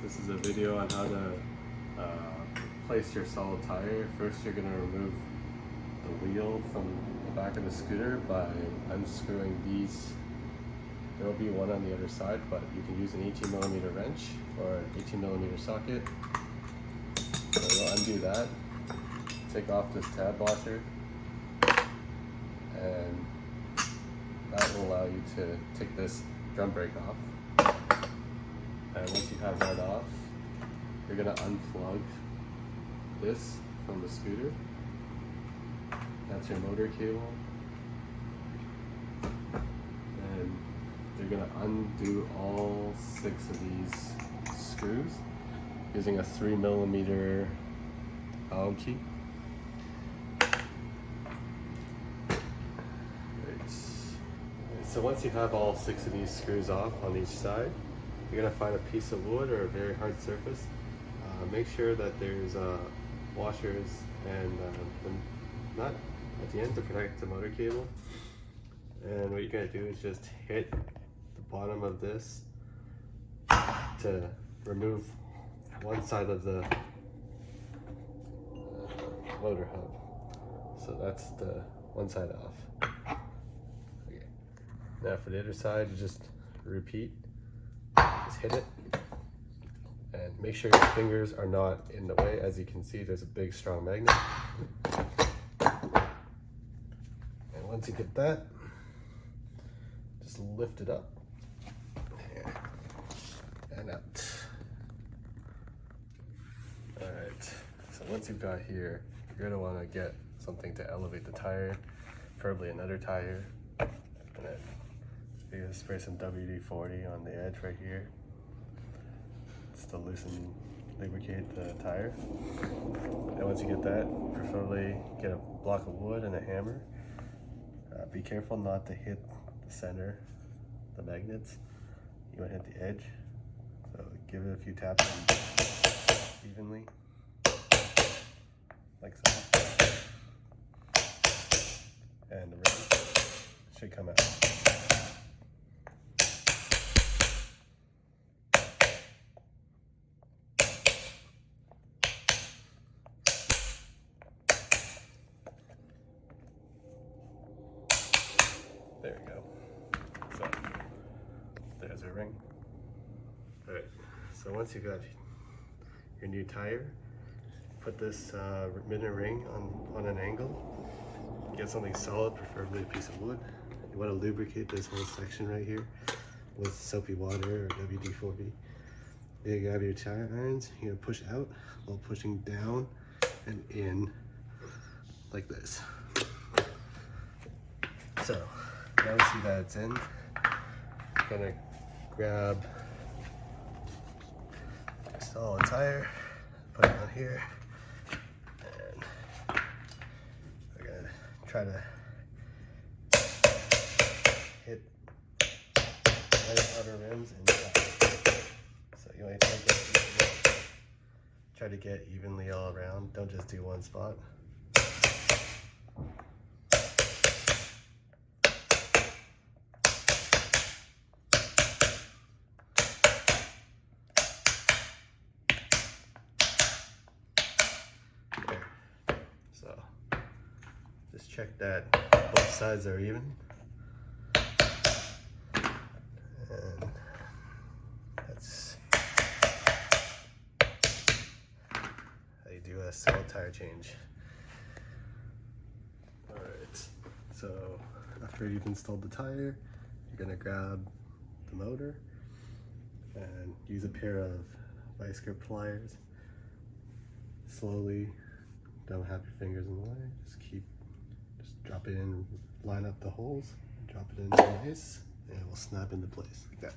This is a video on how to place your solid tire. First, you're going to remove the wheel from the back of the scooter by unscrewing these. There will be one on the other side, but you can use an 18mm wrench or an 18mm socket. So you'll undo that, take off this tab washer, and that will allow you to take this drum brake off. And once you have that off, you're going to unplug this from the scooter. That's your motor cable. And you're going to undo all 6 of these screws using a 3mm Allen key. So once you have all 6 of these screws off on each side, you're going to find a piece of wood or a very hard surface. Make sure that there's washers and the nut at the end to protect the motor cable. And what you're going to do is just hit the bottom of this to remove one side of the motor hub. So that's the one side off. Okay. Now for the other side, you just repeat. Just hit it and make sure your fingers are not in the way. As you can see, there's a big strong magnet. And once you get that, just lift it up and out. Alright, so once you've got here, you're going to want to get something to elevate the tire, preferably another tire. And then you're going to spray some WD-40 on the edge right here, just to loosen, lubricate the tire. And once you get that, preferably get a block of wood and a hammer. Be careful not to hit the center, the magnets. You want to hit the edge. So give it a few taps evenly, like so. And the ring should come out. There we go. So there's a ring. Alright, so once you got your new tire, put this minute ring on an angle. Get something solid, preferably a piece of wood. You want to lubricate this whole section right here with soapy water or WD-40. You grab your tire irons, you're going to push out while pushing down and in like this. So now we see that it's in. I'm going to grab a solid tire, put it on here, and we're going to try to hit right outer rims inside. So you want to try to get evenly all around. Don't just do one spot. So just check that both sides are even. And that's how you do a solid tire change. Alright, so after you've installed the tire, you're going to grab the motor and use a pair of vice grip pliers. Slowly, don't have your fingers in the way, just drop it in, line up the holes, drop it in nice, and it will snap into place like that.